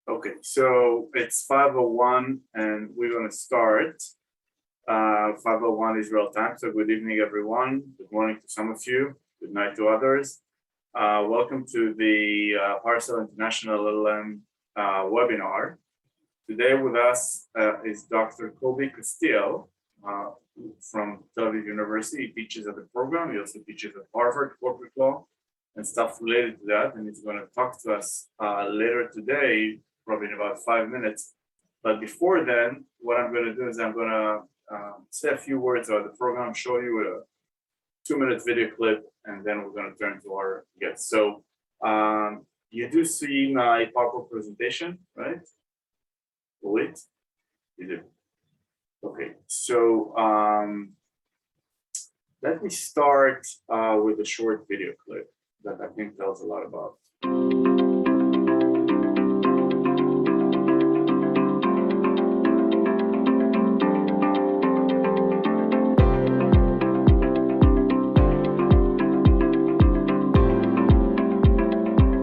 Okay, so it's 5:01 and we're going to start. 5:01 Israel time. So good evening, everyone. Good morning to some of you. Good night to others. Welcome to the Parasol International LL.M webinar. Today with us is Dr. Kobi Kastiel from Tel Aviv University. He teaches at the program. He also teaches at Harvard Corporate Law and stuff related to that. And he's going to talk to us later today, probably in about 5 minutes. But before then, what I'm going to do is I'm going to say a few words about the program, show you a 2-minute video clip, and then we're going to turn to our guests. So you do see my PowerPoint presentation, right? Wait, you do. Okay, so let me start with a short video clip that I think tells a lot about.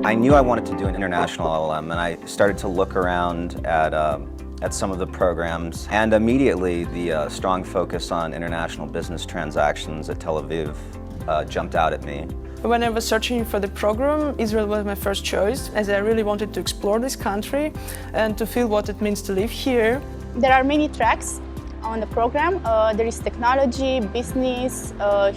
I knew I wanted to do an international LL.M, and I started to look around at some of the programs, and immediately the strong focus on international business transactions at Tel Aviv jumped out at me. When I was searching for the program, Israel was my first choice, as I really wanted to explore this country and to feel what it means to live here. There are many tracks on the program. There is technology, business,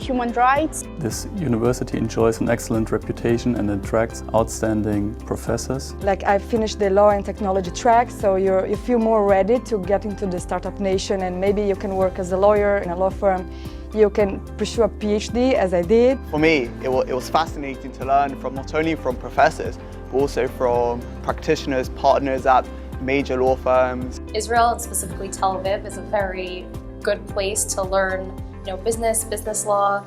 human rights. This university enjoys an excellent reputation and attracts outstanding professors. Like I finished the law and technology track, so you feel more ready to get into the startup nation, and maybe you can work as a lawyer in a law firm. You can pursue a PhD, as I did. For me, it was fascinating to learn from not only from professors, but also from practitioners, partners at major law firms. Israel, and specifically Tel Aviv, is a very good place to learn, business law,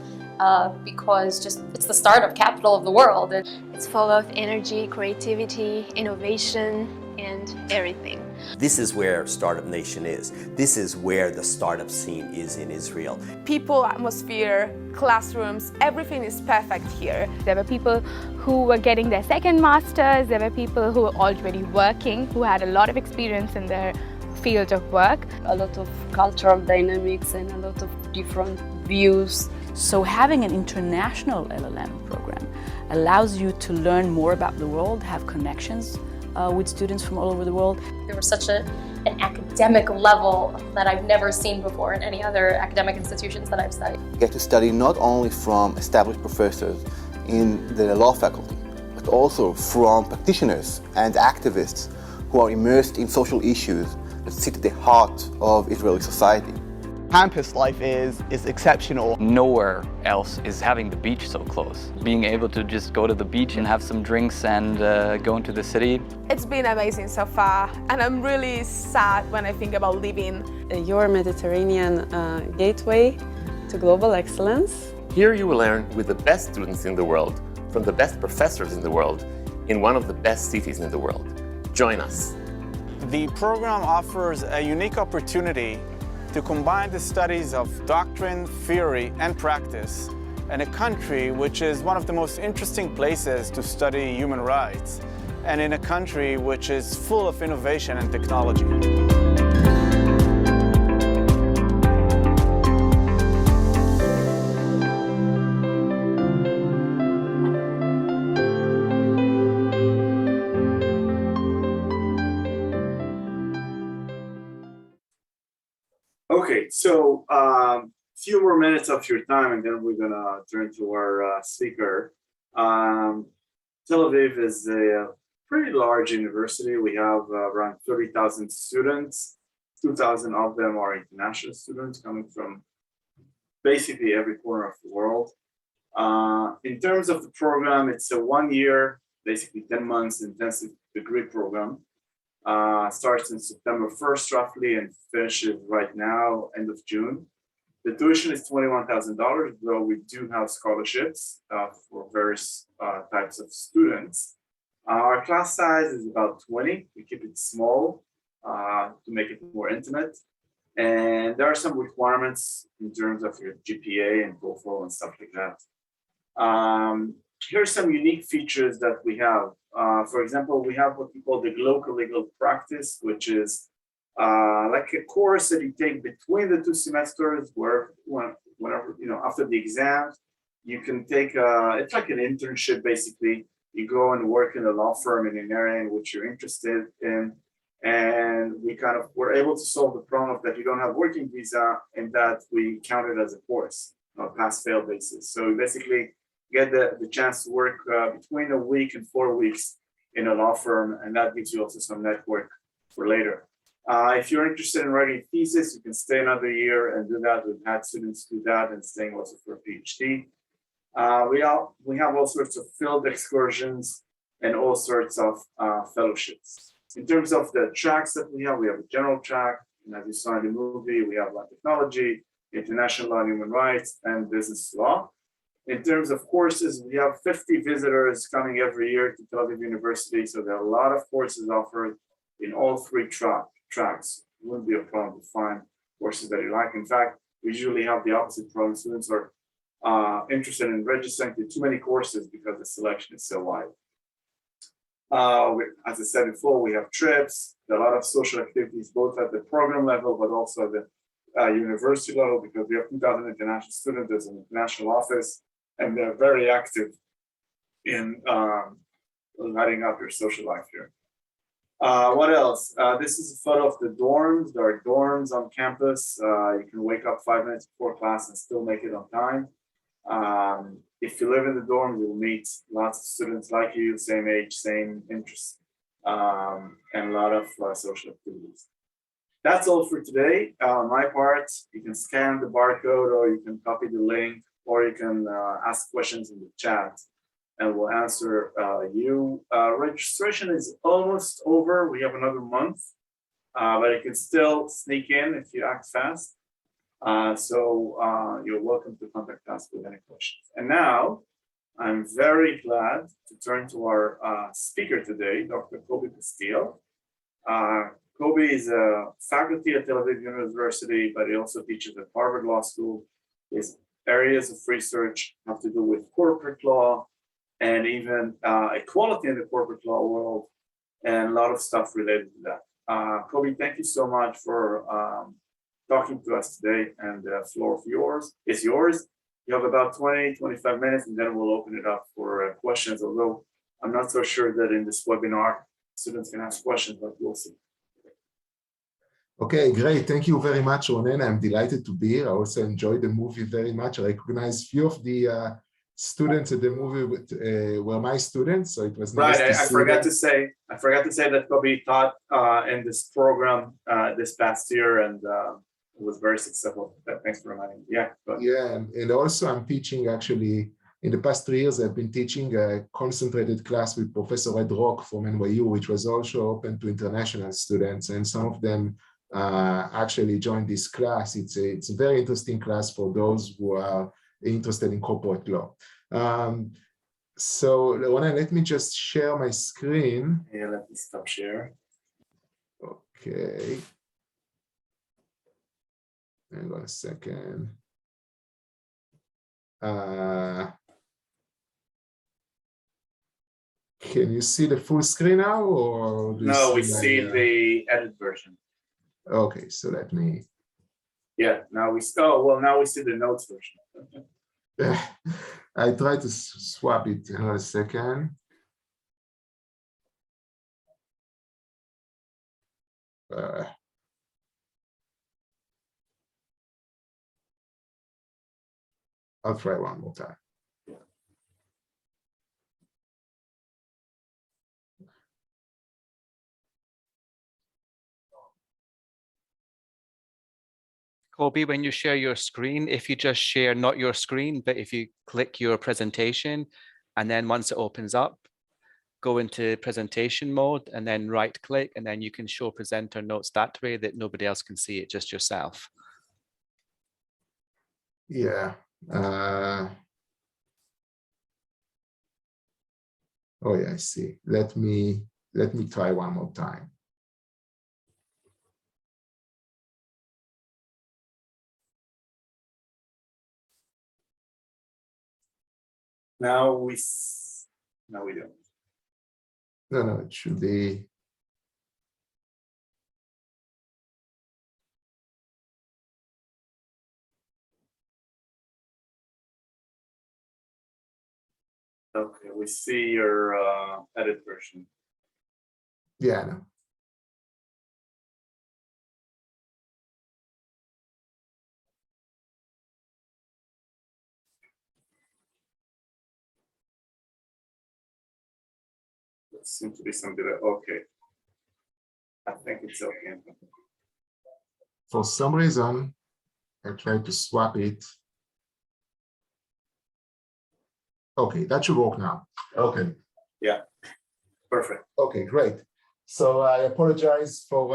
because it's the startup capital of the world. It's full of energy, creativity, innovation, and everything. This is where Startup Nation is. This is where the startup scene is in Israel. People, atmosphere, classrooms, everything is perfect here. There were people who were getting their second masters, there were people who were already working, who had a lot of experience in their field of work. A lot of cultural dynamics and a lot of different views. So having an international LL.M program allows you to learn more about the world, have connections with students from all over the world. There was such an academic level that I've never seen before in any other academic institutions that I've studied. You get to study not only from established professors in the law faculty, but also from practitioners and activists who are immersed in social issues that sit at the heart of Israeli society. Campus life is exceptional. Nowhere else is having the beach so close. Being able to just go to the beach and have some drinks and go into the city. It's been amazing so far, and I'm really sad when I think about leaving. Your Mediterranean gateway to global excellence. Here you will learn with the best students in the world, from the best professors in the world, in one of the best cities in the world. Join us. The program offers a unique opportunity to combine the studies of doctrine, theory, and practice in a country which is one of the most interesting places to study human rights, and in a country which is full of innovation and technology. Okay, so few more minutes of your time, and then we're gonna turn to our speaker. Tel Aviv is a pretty large university. We have around 30,000 students. 2,000 of them are international students coming from basically every corner of the world. In terms of the program, it's a 1-year, basically 10 months intensive degree program. Starts in September 1st roughly and finishes right now, end of June. The tuition is $21,000, though we do have scholarships for various types of students. Our class size is about 20. We keep it small to make it more intimate. And there are some requirements in terms of your GPA and TOEFL and stuff like that. Here are some unique features that we have For example, we have what we call the local legal practice, which is like a course that you take between the two semesters, where whenever, after the exams, you can take it's like an internship basically. You go and work in a law firm in an area in which you're interested in, and we kind of were able to solve the problem of that you don't have working visa, and that we count it as a course on a pass-fail basis. So basically get the chance to work between a week and 4 weeks in a law firm, and that gives you also some network for later. If you're interested in writing a thesis, you can stay another year and do that. We've had students do that and staying also for a PhD. We have all sorts of field excursions and all sorts of fellowships. In terms of the tracks that we have a general track, and as you saw in the movie, we have law technology, international law and human rights, and business law. In terms of courses, we have 50 visitors coming every year to Tel Aviv University, so there are a lot of courses offered in all three tracks. It wouldn't be a problem to find courses that you like. In fact, we usually have the opposite problem. Students are interested in registering to too many courses because the selection is so wide. As I said before, we have trips, a lot of social activities, both at the program level, but also at the university level, because we have 2,000 international students. There's an international office, and they're very active in lighting up your social life here. What else? This is a photo of the dorms. There are dorms on campus. You can wake up 5 minutes before class and still make it on time. If you live in the dorm, you'll meet lots of students like you, same age, same interests, and a lot of social activities. That's all for today. On my part, you can scan the barcode, or you can copy the link, or you can ask questions in the chat, and we'll answer you. Registration is almost over. We have another month, but you can still sneak in if you act fast. So you're welcome to contact us with any questions. And now, I'm very glad to turn to our speaker today, Dr. Kobi Kastiel. Kobi is a faculty at Tel Aviv University, but he also teaches at Harvard Law School. His areas of research have to do with corporate law and even equality in the corporate law world, and a lot of stuff related to that. Kobi, thank you so much for talking to us today, and the floor is yours. You have about 20, 25 minutes, and then we'll open it up for questions, although I'm not so sure that in this webinar, students can ask questions, but we'll see. Okay, great. Thank you very much, Ronen. I'm delighted to be here. I also enjoyed the movie very much. I recognize few of the students at the movie were my students, so it was nice to see. I forgot to say that Kobi taught in this program this past year, and it was very successful. Thanks for reminding me. Yeah. Yeah, and also I'm teaching actually. In the past 3 years, I've been teaching a concentrated class with Professor Ed Rock from NYU, which was also open to international students, and some of them actually joined this class. It's a very interesting class for those who are interested in corporate law. So Ronen, let me just share my screen. Yeah, let me stop share. Okay. Hang on a second. Can you see the full screen now, or do no? We see the edit version. Okay, so let me. Yeah, now we now we see the notes version. I try to swap it in a second. I'll try one more time. Kobi, when you share your screen, if you just share not your screen, but if you click your presentation, and then once it opens up, go into presentation mode and then right click, and then you can show presenter notes that way that nobody else can see it, just yourself. Yeah. Oh yeah, I see. Let me try one more time. Now we don't. No, it should be. Okay, we see your edit version. Yeah, no. There seems to be some delay. Okay. I think it's okay. For some reason, I tried to swap it. Okay, that should work now. Okay. Yeah, perfect. Okay, great. So I apologize for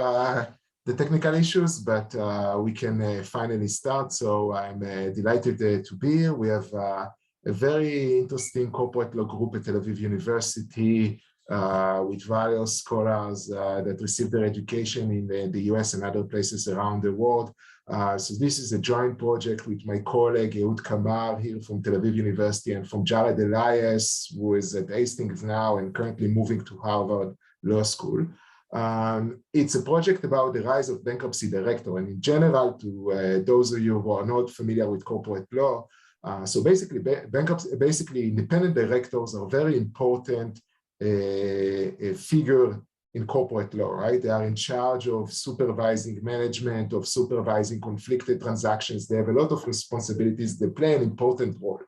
the technical issues, but we can finally start. So I'm delighted to be here. We have a very interesting corporate law group at Tel Aviv University with various scholars that received their education in the US and other places around the world. So this is a joint project with my colleague Ehud Kamar here from Tel Aviv University and from Jared Elias, who is at Hastings now and currently moving to Harvard Law School. It's a project about the rise of bankruptcy director, and in general, to those of you who are not familiar with corporate law, so basically independent directors are very important figure in corporate law, right? They are in charge of supervising management, of supervising conflicted transactions. They have a lot of responsibilities. They play an important role.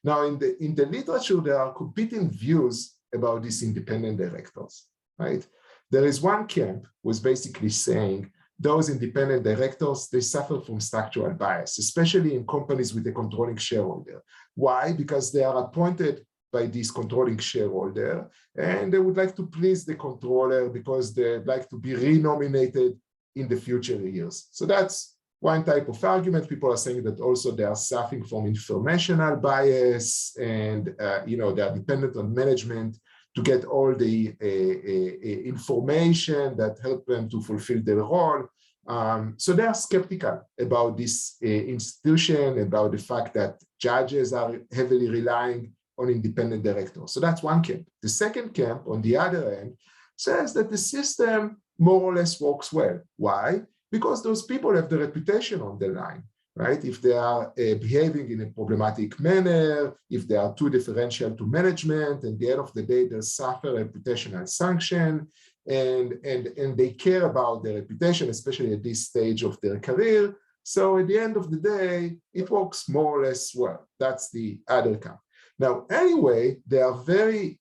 Now, in the literature, there are competing views about these independent directors, right? There is one camp who is basically saying those independent directors, they suffer from structural bias, especially in companies with a controlling shareholder. Why? Because they are appointed by this controlling shareholder, and they would like to please the controller because they'd like to be renominated in the future years. So that's one type of argument. People are saying that also they are suffering from informational bias, and they are dependent on management to get all the information that help them to fulfill their role. So they are skeptical about this institution, about the fact that judges are heavily relying on independent directors. So that's one camp. The second camp, on the other end, says that the system more or less works well. Why? Because those people have the reputation on the line, right? If they are behaving in a problematic manner, if they are too differential to management, at the end of the day, they suffer reputational sanction, and they care about their reputation, especially at this stage of their career. So at the end of the day, it works more or less well. That's the other camp. Now, anyway, there are very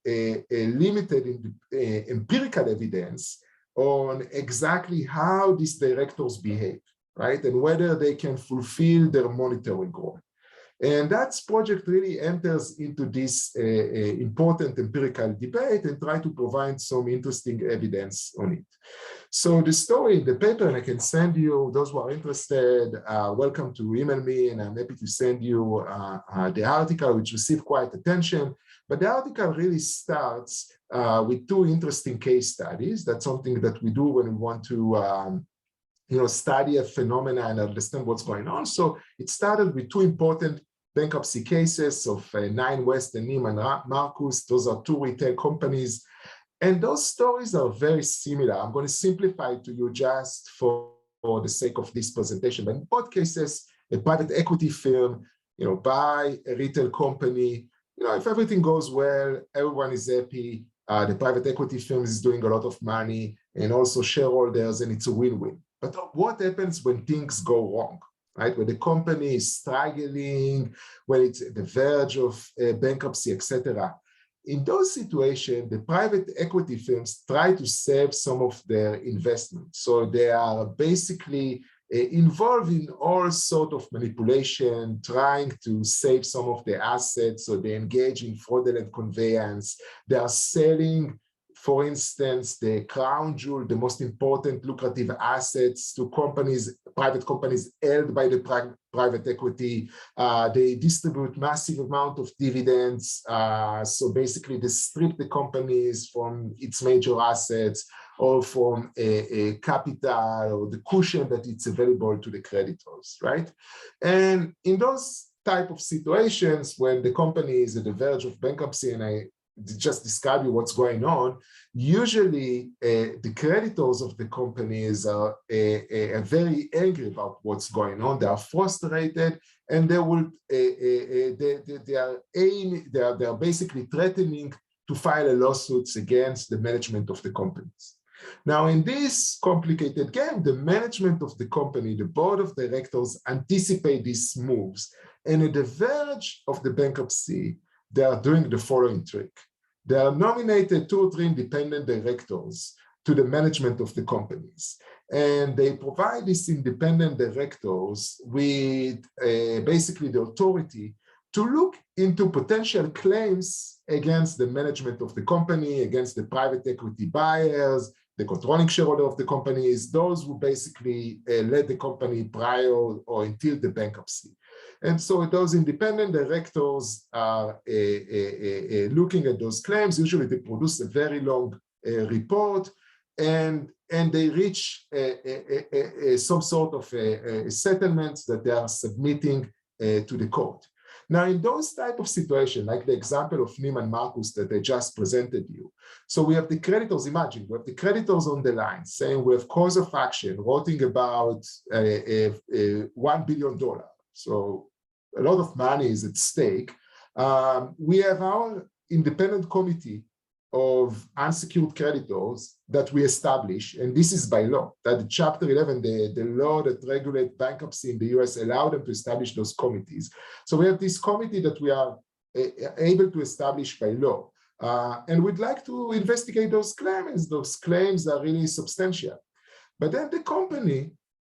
limited empirical evidence on exactly how these directors behave, right? And whether they can fulfill their monitoring role. And that project really enters into this important empirical debate and try to provide some interesting evidence on it. So the story in the paper, and I can send you, those who are interested, welcome to email me, and I'm happy to send you the article, which received quite attention. But the article really starts with two interesting case studies. That's something that we do when we want to study a phenomena and understand what's going on. So it started with two important bankruptcy cases of Nine West and Neiman Marcus. Those are two retail companies. And those stories are very similar. I'm going to simplify it to you just for the sake of this presentation. But in both cases, a private equity firm, buy a retail company. If everything goes well, everyone is happy. The private equity firm is doing a lot of money, and also shareholders, and it's a win-win. But what happens when things go wrong, right? When the company is struggling, when it's at the verge of bankruptcy, etc. In those situations, the private equity firms try to save some of their investments. So they are basically involved in all sorts of manipulation, trying to save some of the assets. So they engage in fraudulent conveyance. They are selling, for instance, the crown jewel, the most important lucrative assets to companies, private companies held by the private equity. They distribute massive amount of dividends. So basically they strip the companies from its major assets or from a capital or the cushion that it's available to the creditors, right? And in those type of situations, when the company is at the verge of bankruptcy, and I just describe you what's going on. Usually, the creditors of the companies are very angry about what's going on. They are frustrated, and they are basically threatening to file lawsuits against the management of the companies. Now, in this complicated game, the management of the company, the board of directors, anticipate these moves, and at the verge of the bankruptcy, they are doing the following trick. They are nominated 2 or 3 independent directors to the management of the companies. And they provide these independent directors with basically the authority to look into potential claims against the management of the company, against the private equity buyers, the controlling shareholder of the company, is those who basically led the company prior or until the bankruptcy. And so those independent directors are looking at those claims. Usually they produce a very long report, and they reach some sort of settlements that they are submitting to the court. Now, in those type of situations, like the example of Neiman Marcus that I just presented you, so we have the creditors, imagine, we have the creditors on the line saying we have cause of action, writing about $1 billion. So a lot of money is at stake. We have our independent committee of unsecured creditors that we establish, and this is by law, that Chapter 11, the law that regulates bankruptcy in the US, allow them to establish those committees. So we have this committee that we are able to establish by law. And we'd like to investigate those claims. Those claims are really substantial. But then the company,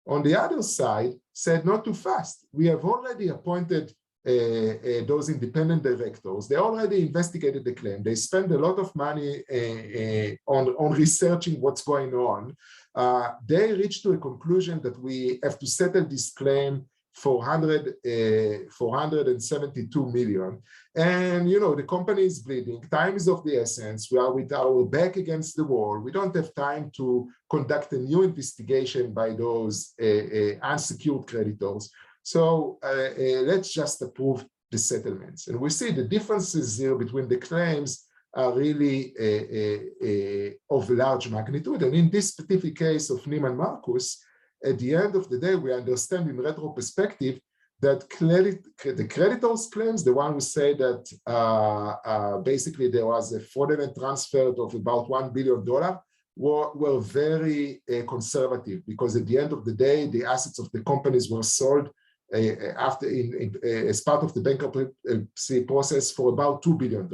on the other side, said not too fast. We have already appointed those independent directors. They already investigated the claim. They spend a lot of money on researching what's going on. They reached to a conclusion that we have to settle this claim for $472 million. And, you know, the company is bleeding. Time is of the essence. We are with our back against the wall. We don't have time to conduct a new investigation by those unsecured creditors. So let's just approve the settlements. And we see the differences here between the claims are really of large magnitude. And in this specific case of Neiman Marcus, at the end of the day, we understand in retrospective that the creditors' claims, the one who say that basically there was a fraudulent transfer of about $1 billion, were very conservative, because at the end of the day, the assets of the companies were sold as part of the bankruptcy process for about $2 billion.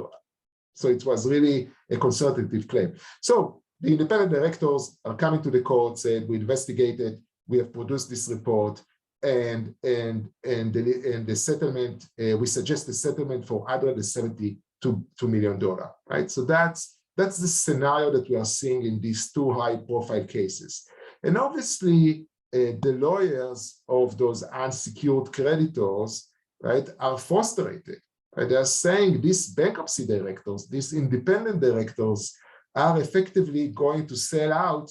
So it was really a conservative claim. So the independent directors are coming to the court, said we investigated, we have produced this report, and the settlement, we suggest the settlement for $172 million, right? So that's the scenario that we are seeing in these 2 high-profile cases. And obviously, the lawyers of those unsecured creditors, right, are frustrated. Right? They are saying these bankruptcy directors, these independent directors, are effectively going to sell out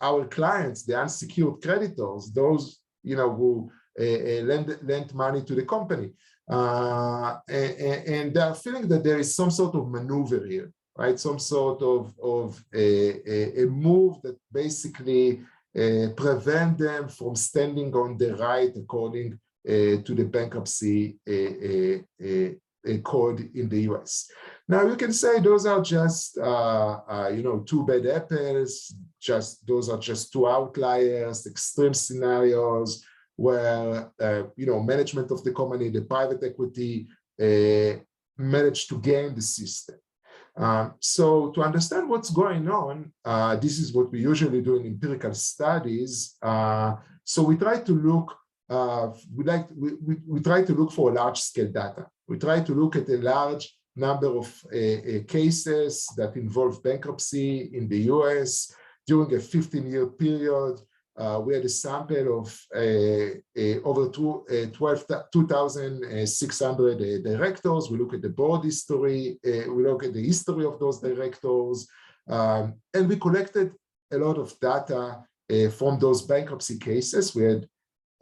our clients, the unsecured creditors, those, you know, who lend money to the company, and they are feeling that there is some sort of maneuver here, right? Some sort of a move that basically prevent them from standing on the right according to the bankruptcy code in the US. Now you can say those are just you know, 2 bad apples. Those are just 2 outliers, extreme scenarios where you know, management of the company, the private equity, managed to gain the system. So to understand what's going on, this is what we usually do in empirical studies. So we try to look, we try to look for large-scale data. We try to look at a large number of cases that involve bankruptcy in the US during a 15-year period. We had a sample of over 2,600 directors. We look at the board history. We look at the history of those directors. And we collected a lot of data from those bankruptcy cases. We had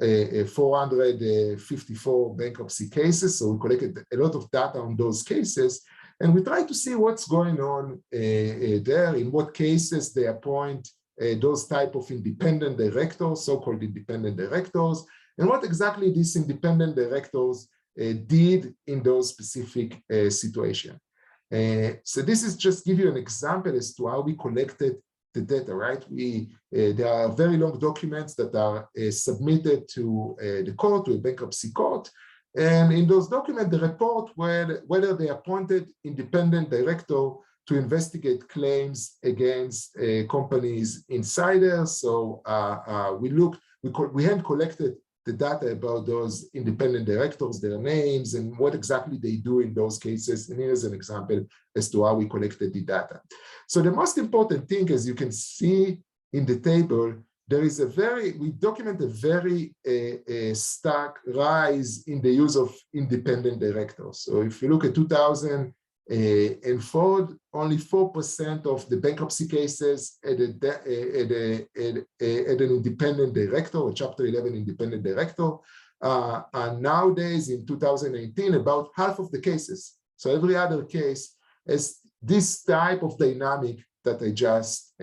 454 bankruptcy cases. So we collected a lot of data on those cases. And we try to see what's going on there, in what cases they appoint those type of independent directors, so-called independent directors, and what exactly these independent directors did in those specific situations. So this is just give you an example as to how we collected the data, right? There are very long documents that are submitted to the court, to a bankruptcy court. And in those documents, the report whether they appointed independent director to investigate claims against companies insiders. So we hand collected the data about those independent directors, their names, and what exactly they do in those cases. And here's an example as to how we collected the data. So the most important thing, as you can see in the table, we document a very stark rise in the use of independent directors. So if you look at 2004, only 4% of the bankruptcy cases had an independent director, a Chapter 11 independent director. And nowadays, in 2019, about half of the cases, so every other case, has this type of dynamic that I just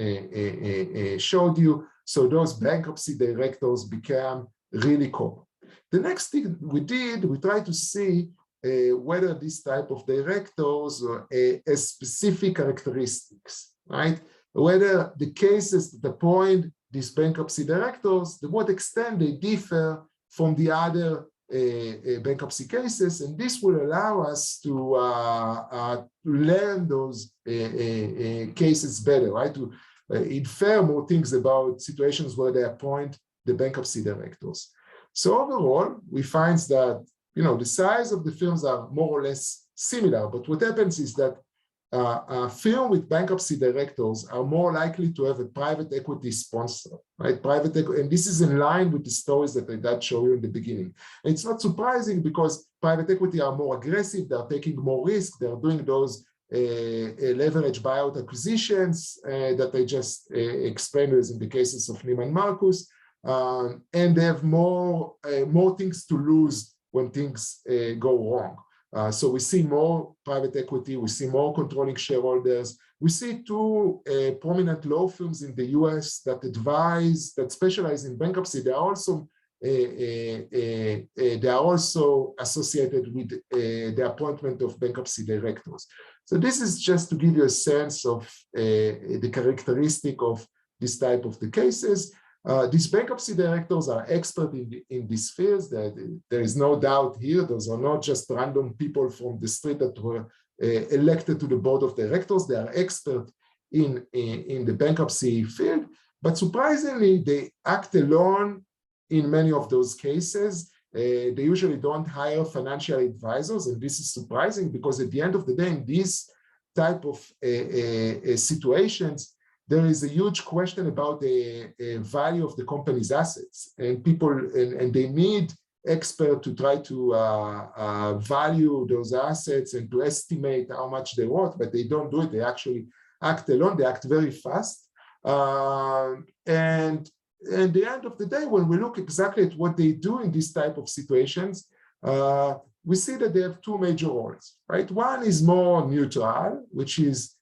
showed you. So those bankruptcy directors became really common. The next thing we did, we tried to see whether this type of directors has specific characteristics, right? Whether the cases that appoint these bankruptcy directors, to what extent they differ from the other bankruptcy cases, and this will allow us to learn those cases better, right? To infer more things about situations where they appoint the bankruptcy directors. So overall, we find that the size of the firms are more or less similar, but what happens is that a firm with bankruptcy directors are more likely to have a private equity sponsor, right? And this is in line with the stories that I did show you in the beginning. And it's not surprising because private equity are more aggressive, they're taking more risk, they're doing those leverage buyout acquisitions that I just explained as in the cases of Neiman Marcus, and they have more things to lose when things go wrong. So we see more private equity, we see more controlling shareholders. We see two prominent law firms in the US that specialize in bankruptcy. They are also associated with the appointment of bankruptcy directors. So this is just to give you a sense of the characteristic of this type of the cases. These bankruptcy directors are expert in these fields. There is no doubt here. Those are not just random people from the street that were elected to the board of directors. They are expert in the bankruptcy field. But surprisingly, they act alone in many of those cases. They usually don't hire financial advisors, and this is surprising because at the end of the day, in these type of situations, there is a huge question about the value of the company's assets, and they need experts to try to value those assets and to estimate how much they're worth, but they don't do it. They actually act alone. They act very fast. And at the end of the day, when we look exactly at what they do in these type of situations, we see that they have two major roles, right? One is more neutral, which is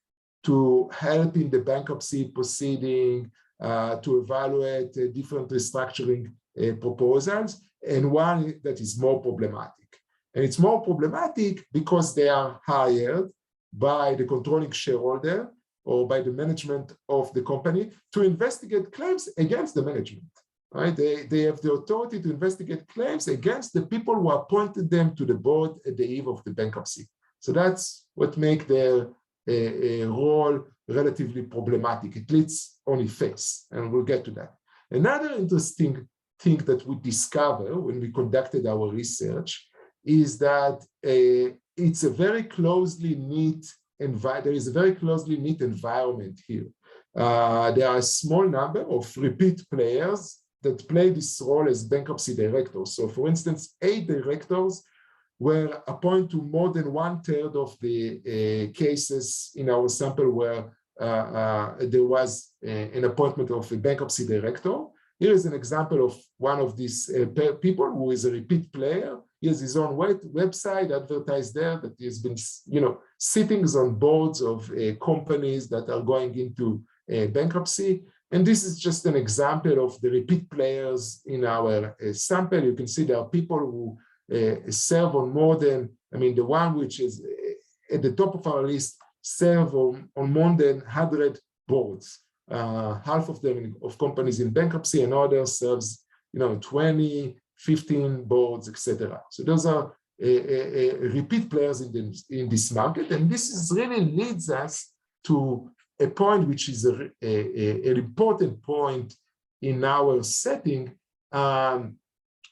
to help in the bankruptcy proceeding, to evaluate different restructuring proposals, and one that is more problematic. And it's more problematic because they are hired by the controlling shareholder or by the management of the company to investigate claims against the management, right? They have the authority to investigate claims against the people who appointed them to the board at the eve of the bankruptcy. So that's what makes their role relatively problematic, at least on its face, and we'll get to that. Another interesting thing that we discovered when we conducted our research is that it's a very closely knit there is a very closely knit environment here. There are a small number of repeat players that play this role as bankruptcy directors. So for instance, 8 directors were appointed to more than 1/3 of the cases in our sample where there was an appointment of a bankruptcy director. Here is an example of one of these people who is a repeat player. He has his own website advertised there that he has been, sittings on boards of companies that are going into bankruptcy. And this is just an example of the repeat players in our sample. You can see there are people who serve on more than, the one which is at the top of our list serve on more than 100 boards. Half of them of companies in bankruptcy, and others serves 20, 15 boards, etc. So those are repeat players in this market, and this is really leads us to a point which is an important point in our setting,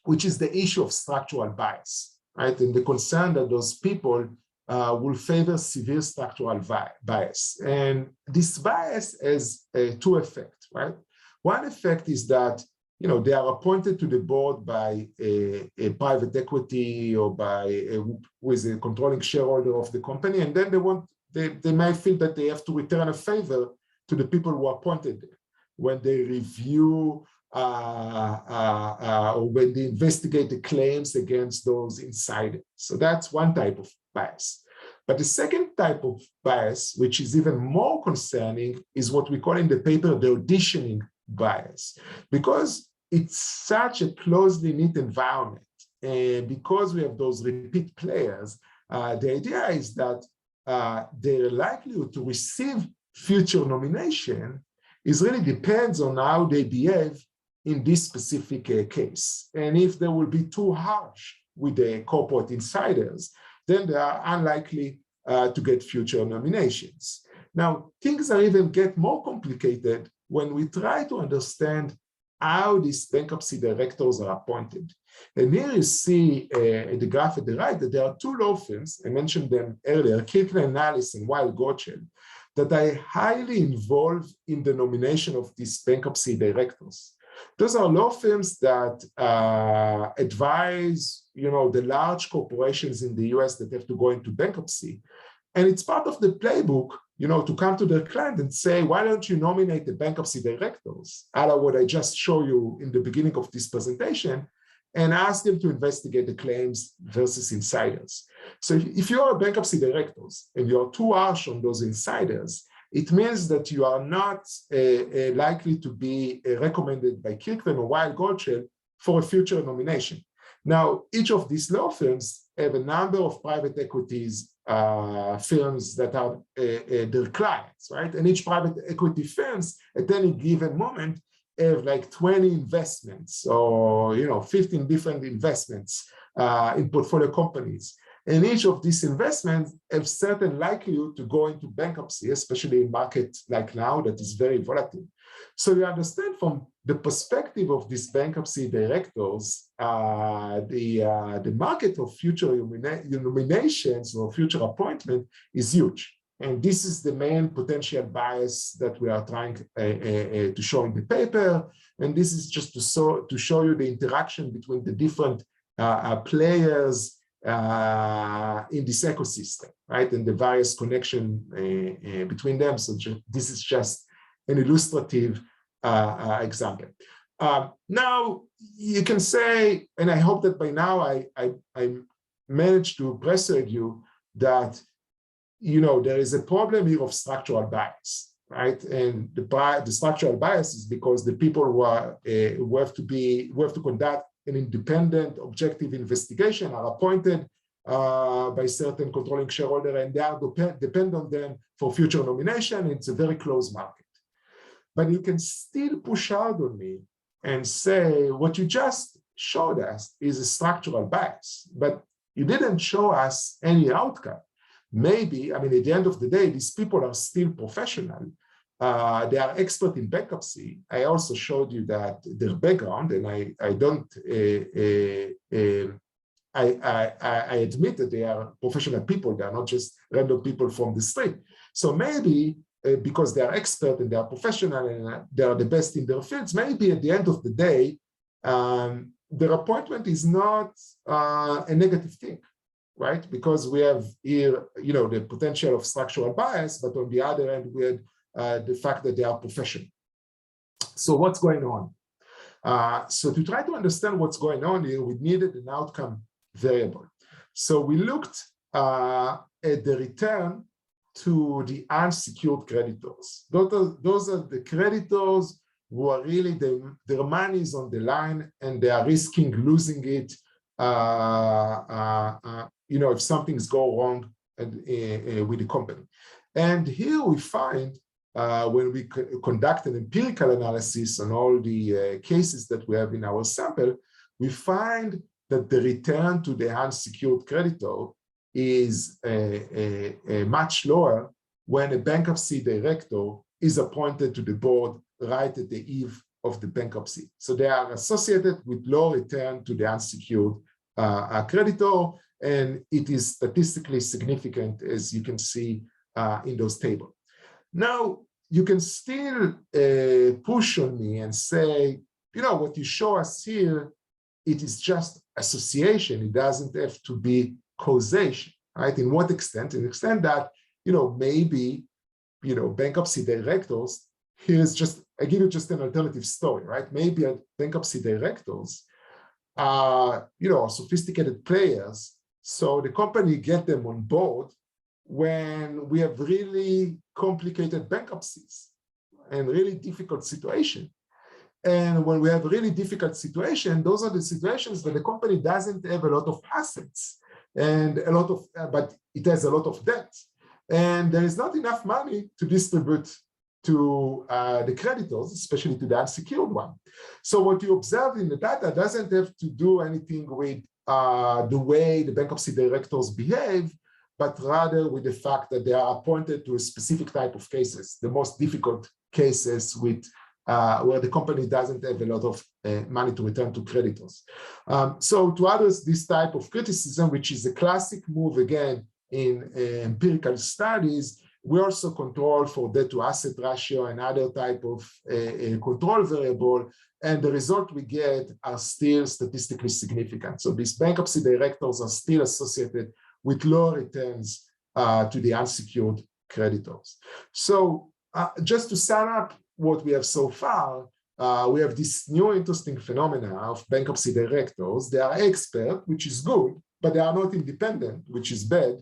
which is the issue of structural bias, right? And the concern that those people will favor severe structural bias. And this bias has two effects, right? One effect is that they are appointed to the board by a private equity or by who is a controlling shareholder of the company, and then they might feel that they have to return a favor to the people who appointed them when they review or when they investigate the claims against those insiders. So that's one type of bias. But the second type of bias, which is even more concerning, is what we call in the paper the auditioning bias, because it's such a closely knit environment, and because we have those repeat players, the idea is that their likelihood to receive future nomination is really depends on how they behave in this specific case. And if they will be too harsh with the corporate insiders, then they are unlikely to get future nominations. Now, things are even get more complicated when we try to understand how these bankruptcy directors are appointed. And here you see the graph at the right that there are two law firms, I mentioned them earlier, Kirkland & Ellis and Weil Gotshal, that are highly involved in the nomination of these bankruptcy directors. Those are law firms that advise, the large corporations in the US that have to go into bankruptcy. And it's part of the playbook, to come to their client and say, why don't you nominate the bankruptcy directors, out of what I just showed you in the beginning of this presentation, and ask them to investigate the claims versus insiders. So if you are bankruptcy directors and you're too harsh on those insiders, it means that you are not likely to be recommended by Kirkland or Weil Gotshal for a future nomination. Now, each of these law firms have a number of private equities firms that are their clients, right? And each private equity firms at any given moment have like 20 investments or 15 different investments in portfolio companies. And each of these investments have certain likelihood to go into bankruptcy, especially in market like now that is very volatile. So you understand from the perspective of these bankruptcy directors, the market of future nominations or future appointment is huge. And this is the main potential bias that we are trying to show in the paper. And this is just to show you the interaction between the different players in this ecosystem, right? And the various connection between them. So this is just an illustrative example. Now, you can say, and I hope that by now I managed to persuade you that there is a problem here of structural bias, right? And the structural bias is because the people who have to conduct an independent, objective investigation are appointed by certain controlling shareholder, and they are depend on them for future nomination. It's a very closed market. But you can still push out on me and say what you just showed us is a structural bias, but you didn't show us any outcome. Maybe, at the end of the day, these people are still professional. They are expert in bankruptcy. I also showed you that their background, and I admit that they are professional people. They are not just random people from the street. So maybe because they are expert and they are professional and they are the best in their fields, maybe at the end of the day, their appointment is not a negative thing, right? Because we have here, the potential of structural bias, but on the other end, we had the fact that they are professional. So what's going on? So to try to understand what's going on here, we needed an outcome variable. So we looked at the return to the unsecured creditors. Those are the creditors who are really, their money is on the line and they are risking losing it, if something's go wrong with the company. And here we find, when we conduct an empirical analysis on all the cases that we have in our sample, we find that the return to the unsecured creditor is much lower when a bankruptcy director is appointed to the board right at the eve of the bankruptcy. So they are associated with low return to the unsecured creditor, and it is statistically significant, as you can see in those tables. Now, you can still push on me and say, what you show us here, it is just association. It doesn't have to be causation, right? In what extent? In the extent that, maybe, bankruptcy directors, I give you just an alternative story, right? Maybe bankruptcy directors are, sophisticated players, so the company get them on board when we have really complicated bankruptcies and really difficult situation. And when we have really difficult situation, those are the situations that the company doesn't have a lot of assets and but it has a lot of debt. And there is not enough money to distribute to the creditors, especially to the unsecured one. So what you observe in the data doesn't have to do anything with the way the bankruptcy directors behave, but rather with the fact that they are appointed to a specific type of cases, the most difficult cases with where the company doesn't have a lot of money to return to creditors. So to address this type of criticism, which is a classic move again in empirical studies, we also control for debt to asset ratio and other type of control variable, and the result we get are still statistically significant. So these bankruptcy directors are still associated with lower returns to the unsecured creditors. So just to sum up what we have so far, we have this new interesting phenomena of bankruptcy directors. They are expert, which is good, but they are not independent, which is bad.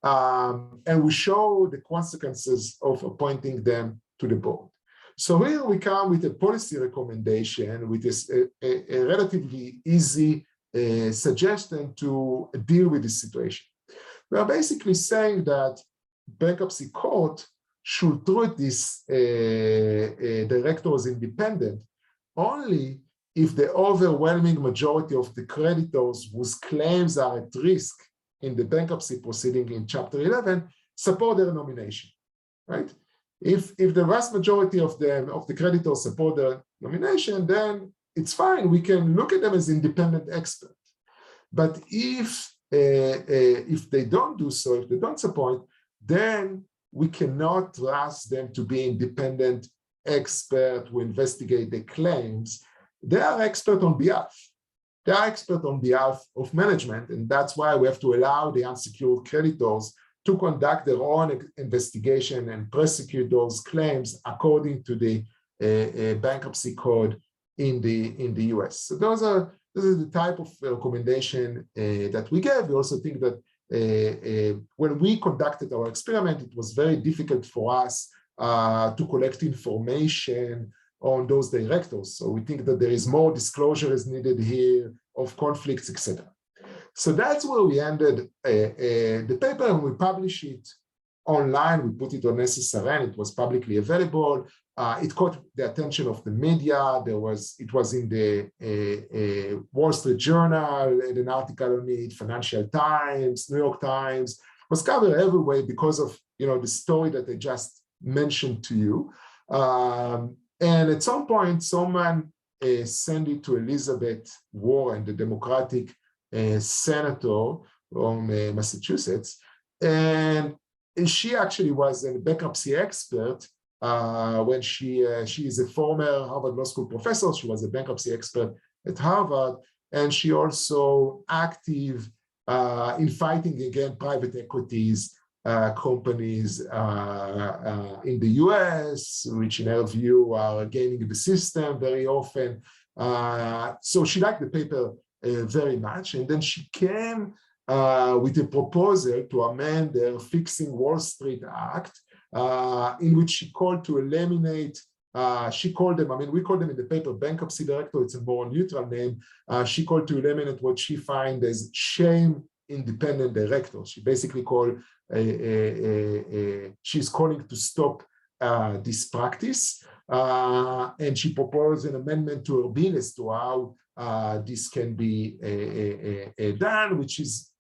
And we show the consequences of appointing them to the board. So here we come with a policy recommendation, which is a relatively easy suggestion to deal with this situation. We are basically saying that bankruptcy court should treat these directors independent only if the overwhelming majority of the creditors whose claims are at risk in the bankruptcy proceeding in Chapter 11 support their nomination, right? If the vast majority of the creditors support their nomination, then it's fine. We can look at them as independent experts. But if they don't do so, if they don't support, then we cannot trust them to be independent expert who investigate the claims. They are expert on behalf. They are expert on behalf of management, and that's why we have to allow the unsecured creditors to conduct their own investigation and prosecute those claims according to the bankruptcy code in the US. So this is the type of recommendation that we gave. We also think that when we conducted our experiment, it was very difficult for us to collect information on those directors. So we think that there is more disclosure is needed here of conflicts, etc. So that's where we ended the paper, and we published it online. We put it on SSRN. It was publicly available. It caught the attention of the media. It was in the Wall Street Journal, an article on it, Financial Times, New York Times. It was covered everywhere because of the story that I just mentioned to you. And at some point, someone sent it to Elizabeth Warren, the Democratic senator from Massachusetts, and she actually was a bankruptcy expert when she is a former Harvard Law School professor. She was a bankruptcy expert at Harvard, and she also active in fighting against private equities companies in the US, which in her view are gaming the system very often. So she liked the paper very much, and then she came with a proposal to amend their Fixing Wall Street Act, in which she called to eliminate, she called them, I mean, we call them in the paper bankruptcy director, it's a more neutral name. She called to eliminate what she finds as shame independent directors. She basically called, she's calling to stop this practice. And she proposed an amendment to her bill as to how this can be done, which is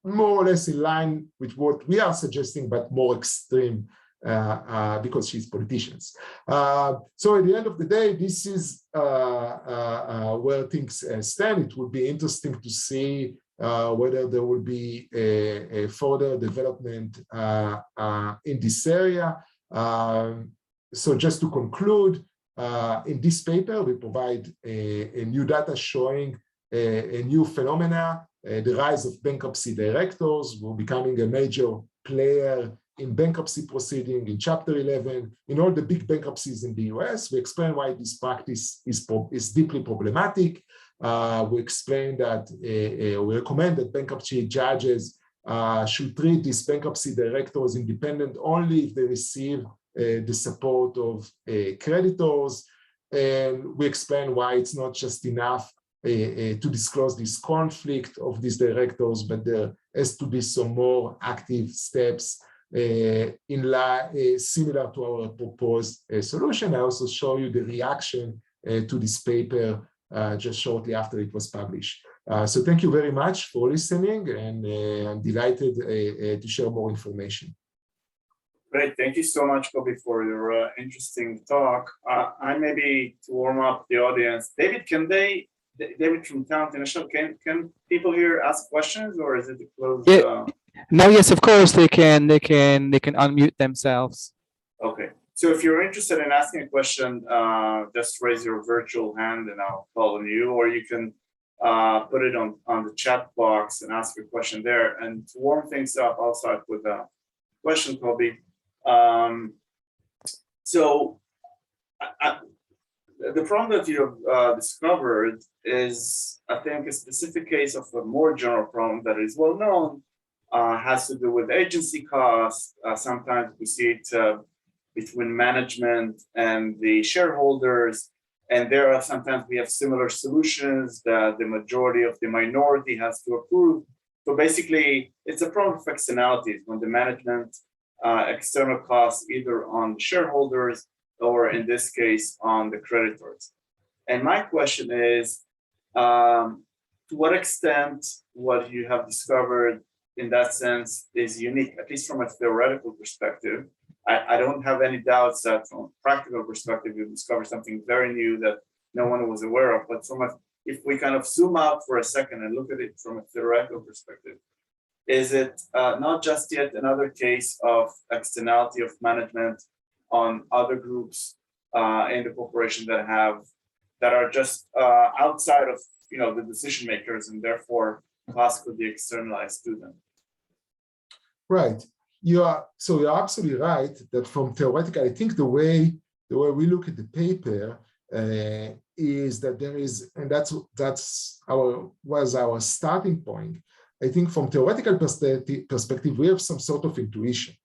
more or less in line with what we are suggesting, but more extreme because she's politicians. So at the end of the day, this is where things stand. It would be interesting to see whether there will be a further development in this area. So just to conclude, in this paper, we provide a new data showing a new phenomena, the rise of bankruptcy directors. We're becoming a major player in bankruptcy proceeding, in Chapter 11, in all the big bankruptcies in the US. We explain why this practice is deeply problematic. We explain that we recommend that bankruptcy judges should treat these bankruptcy directors independent only if they receive the support of creditors. And we explain why it's not just enough to disclose this conflict of these directors, but there has to be some more active steps similar to our proposed solution. I also show you the reaction to this paper just shortly after it was published. So thank you very much for listening, and I'm delighted to share more information. Great, thank you so much, Kobi, for your interesting talk. I maybe to warm up the audience, David from Tel Aviv, can people here ask questions, or is it a closed? No, yes, of course they can unmute themselves. Okay, so if you're interested in asking a question, just raise your virtual hand and I'll call on you, or you can put it on the chat box and ask a question there. And to warm things up, I'll start with a question, Kobi. The problem that you have discovered is, I think, a specific case of a more general problem that is well known, has to do with agency costs. Sometimes we see it between management and the shareholders, and there are sometimes we have similar solutions that the majority of the minority has to approve. So basically, it's a problem of externalities when the management external costs either on the shareholders or in this case on the creditors. And my question is, to what extent what you have discovered in that sense is unique, at least from a theoretical perspective? I don't have any doubts that from a practical perspective, you discovered something very new that no one was aware of. But if we kind of zoom out for a second and look at it from a theoretical perspective, is it not just yet another case of externality of management on other groups in the corporation that are just outside of the decision makers, and therefore costs could be externalized to them? Right. You're absolutely right that from theoretical, I think the way we look at the paper is that there is, and was our starting point. I think from theoretical perspective, we have some sort of intuition.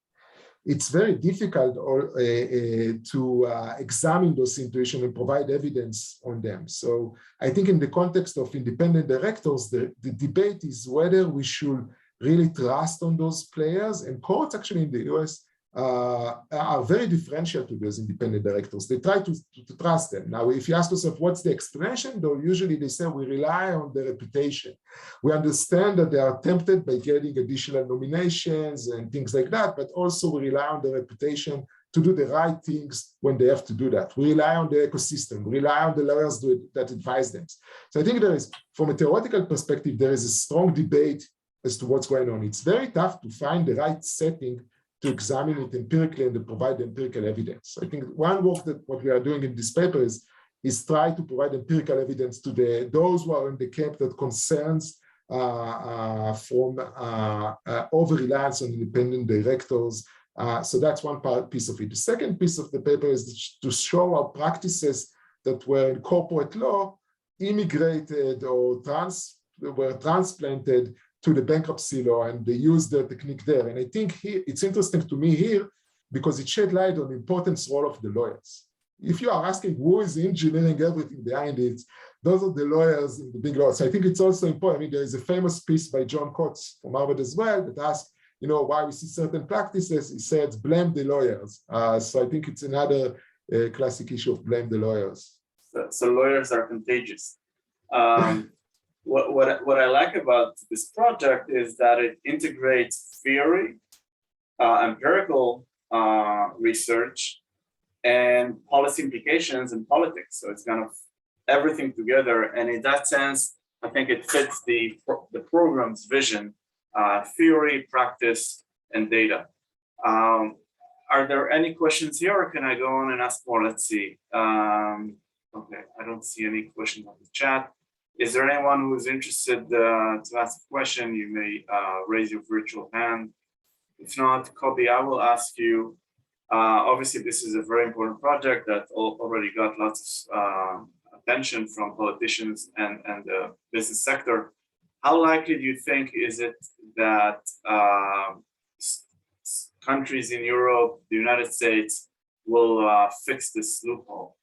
It's very difficult to examine those intuitions and provide evidence on them. So I think in the context of independent directors, the debate is whether we should really trust on those players, and courts actually in the US are very differential to those independent directors. They try to trust them. Now, if you ask yourself, what's the explanation? Though usually they say we rely on their reputation. We understand that they are tempted by getting additional nominations and things like that, but also we rely on their reputation to do the right things when they have to do that. We rely on the ecosystem, we rely on the lawyers that advise them. So I think there is, from a theoretical perspective, there is a strong debate as to what's going on. It's very tough to find the right setting to examine it empirically and to provide empirical evidence. I think one work that what we are doing in this paper is try to provide empirical evidence to those who are in the camp that concerns from over-reliance on independent directors. So that's one piece of it. The second piece of the paper is to show how practices that were in corporate law immigrated or were transplanted to the bankruptcy law and they use the technique there. And I think it's interesting to me here because it shed light on the importance role of the lawyers. If you are asking who is engineering everything behind it, those are the lawyers in the big law. So I think it's also important. I mean, there is a famous piece by John Coates from Harvard as well that asks, why we see certain practices. He says, blame the lawyers. So I think it's another classic issue of blame the lawyers. So lawyers are contagious. What I like about this project is that it integrates theory, empirical research, and policy implications and politics. So it's kind of everything together. And in that sense, I think it fits the program's vision, theory, practice, and data. Are there any questions here, or can I go on and ask more? Let's see. Okay, I don't see any questions on the chat. Is there anyone who is interested to ask a question? You may raise your virtual hand. If not, Kobi, I will ask you. Obviously, this is a very important project that already got lots of attention from politicians and the business sector. How likely do you think is it that countries in Europe, the United States, will fix this loophole?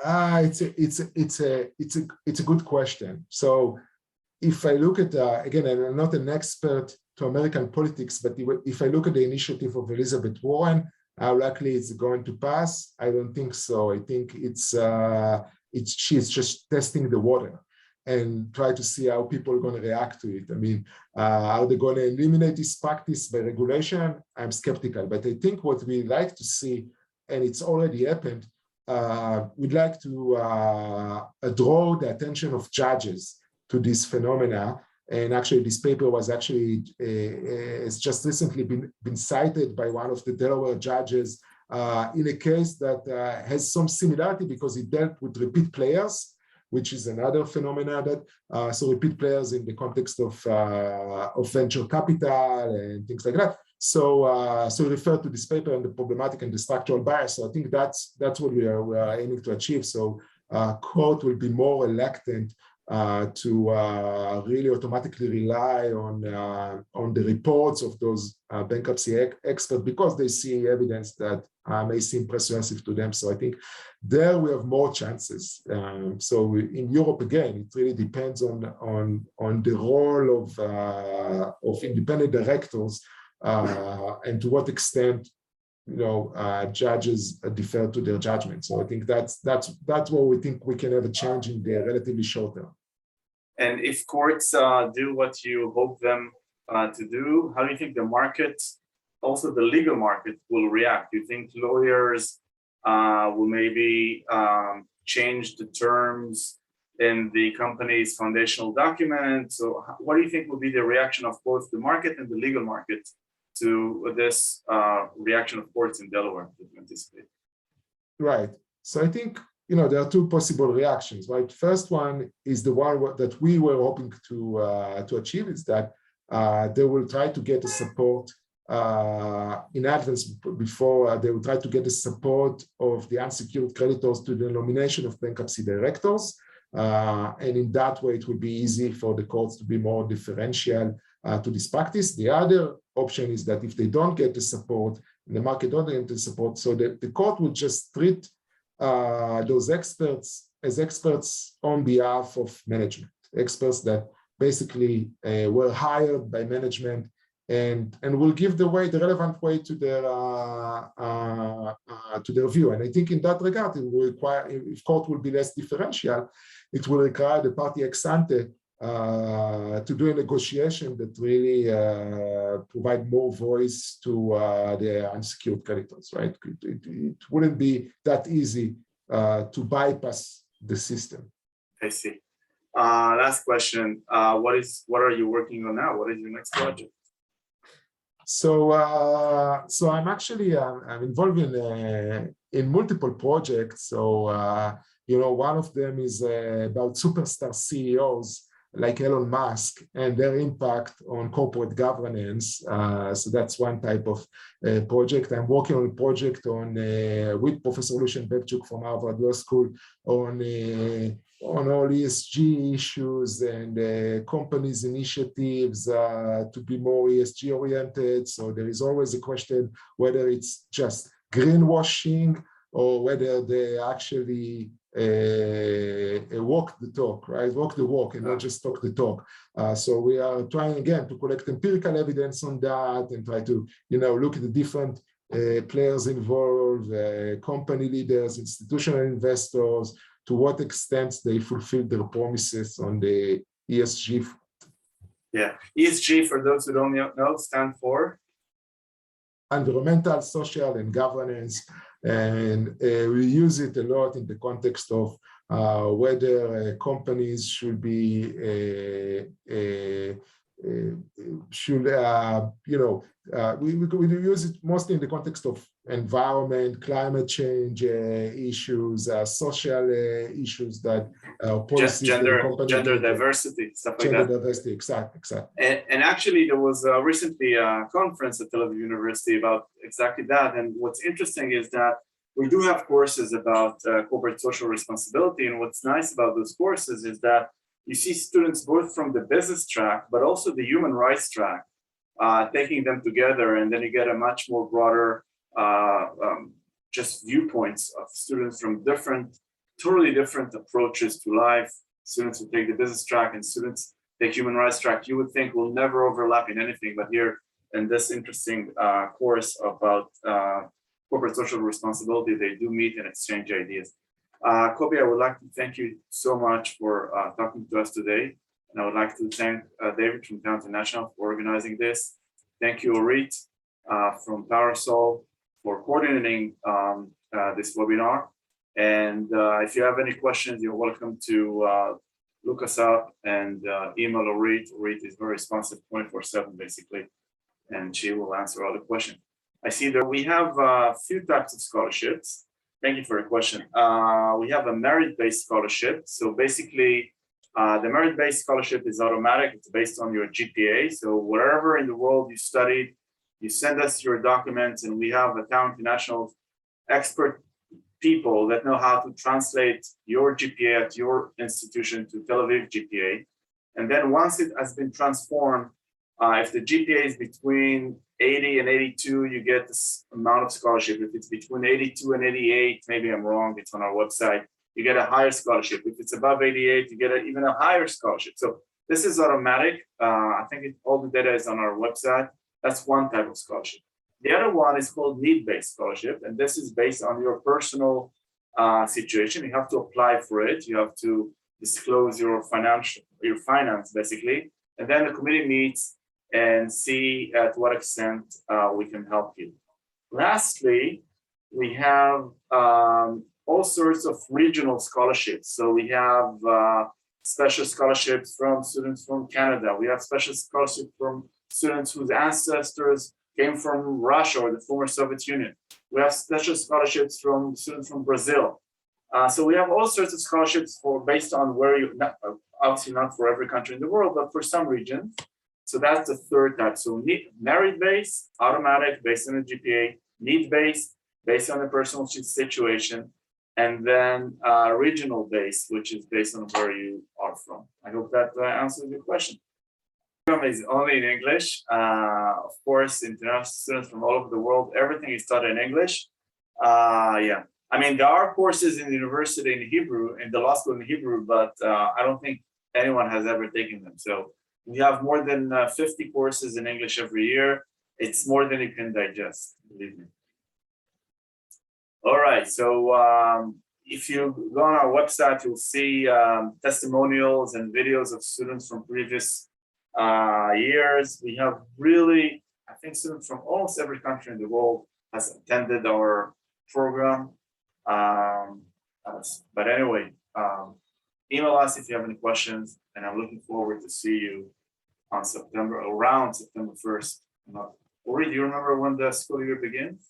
It's a good question. So if I look at, again, I'm not an expert to American politics, but if I look at the initiative of Elizabeth Warren, how likely it's going to pass? I don't think so. I think she's just testing the water and try to see how people are going to react to it. I mean, are they going to eliminate this practice by regulation? I'm skeptical, but I think what we like to see, and it's already happened, we'd like to draw the attention of judges to this phenomena. And actually, this paper was actually it's just recently been cited by one of the Delaware judges in a case that has some similarity because it dealt with repeat players, which is another phenomena that so repeat players in the context of venture capital and things like that. So so refer to this paper and the problematic and the structural bias. So I think that's what we are aiming to achieve. So court will be more reluctant to really automatically rely on the reports of those bankruptcy experts because they see evidence that may seem persuasive to them. So I think there we have more chances. So in Europe, again, it really depends on the role of independent directors and to what extent judges defer to their judgment. So I think that's where we think we can have a change in the relatively short term. And if courts do what you hope them to do, how do you think the market, also the legal market, will react? Do you think lawyers will maybe change the terms in the company's foundational document? So what do you think will be the reaction of both the market and the legal market to this reaction of courts in Delaware that you anticipate? Right. So I think there are two possible reactions, right? First one is the one that we were hoping to achieve, is that they will try to get the support in advance before they will try to get the support of the unsecured creditors to the nomination of bankruptcy directors. And in that way, it will be easy for the courts to be more differential to this practice. The other option is that if they don't get the support, and the market don't get the support, so the court will just treat those experts as experts on behalf of management, experts that basically were hired by management and will give the relevant way to their view. And I think in that regard, it will require, if court will be less differential, it will require the party ex ante to do a negotiation that really provide more voice to the unsecured creditors, right? It wouldn't be that easy to bypass the system. I see. Last question. What are you working on now? What is your next project? So I'm actually I'm involved in multiple projects. So one of them is about superstar CEOs like Elon Musk and their impact on corporate governance. So that's one type of project. I'm working on a project on with Professor Lucien Bekchuk from Harvard Law School on all ESG issues and companies' initiatives to be more ESG oriented. So there is always a question whether it's just greenwashing or whether they actually walk the talk, right? Walk the walk and not just talk the talk. So we are trying again to collect empirical evidence on that and try to, look at the different players involved, company leaders, institutional investors, to what extent they fulfill their promises on the ESG. Yeah, ESG, for those who don't know, stand for environmental, social, and governance. And we use it a lot in the context of whether companies should be we use it mostly in the context of environment, climate change issues, social issues that policies, gender diversity, stuff like that. Gender diversity, exactly. And actually, there was recently a conference at Tel Aviv University about exactly that. And what's interesting is that we do have courses about corporate social responsibility. And what's nice about those courses is that you see students both from the business track, but also the human rights track, taking them together, and then you get a much more broader just viewpoints of students from totally different approaches to life. Students who take the business track and students take human rights track, you would think will never overlap in anything, but here in this interesting course about corporate social responsibility, they do meet and exchange ideas. Kobi, I would like to thank you so much for talking to us today. And I would like to thank David from Tenured International for organizing this. Thank you, Orit from Parasol for coordinating this webinar. And if you have any questions, you're welcome to look us up and email Orit. Orit is very responsive 24/7, basically, and she will answer all the questions. I see that we have a few types of scholarships. Thank you for your question. We have a merit-based scholarship. So basically, the merit-based scholarship is automatic. It's based on your GPA. So wherever in the world you studied, you send us your documents, and we have a Tenured International expert people that know how to translate your GPA at your institution to Tel Aviv GPA. And then once it has been transformed, if the GPA is between 80 and 82, you get this amount of scholarship. If it's between 82 and 88, maybe I'm wrong, it's on our website, you get a higher scholarship. If it's above 88, you get even a higher scholarship. So this is automatic. I think all the data is on our website. That's one type of scholarship. The other one is called need-based scholarship, and this is based on your personal situation. You have to apply for it. You have to disclose your finance, basically, and then the committee meets and see at what extent we can help you. Lastly, we have all sorts of regional scholarships. So we have special scholarships from students from Canada. We have special scholarships from students whose ancestors came from Russia or the former Soviet Union. We have special scholarships from students from Brazil. So we have all sorts of scholarships based on where you, obviously not for every country in the world, but for some regions. So that's the third type. So merit-based, automatic, based on the GPA, need-based, based on the personal situation, and then regional-based, which is based on where you are from. I hope that answers your question. The program is only in English. Of course, international students from all over the world, everything is taught in English. Yeah, I mean, there are courses in the university in Hebrew, in the law school in Hebrew, but I don't think anyone has ever taken them. So we have more than 50 courses in English every year. It's more than you can digest, believe me. All right, so if you go on our website, you'll see testimonials and videos of students from previous years. We have really, I think students from almost every country in the world has attended our program. But anyway, email us if you have any questions, and I'm looking forward to see you on around September 1st. Ori, do you remember when the school year begins?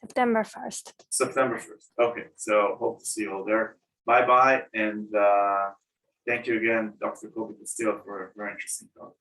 September 1st. September 1st. Okay, so hope to see you all there. Bye-bye, and Thank you again, Dr. Kobi Kastiel, for a very interesting talk.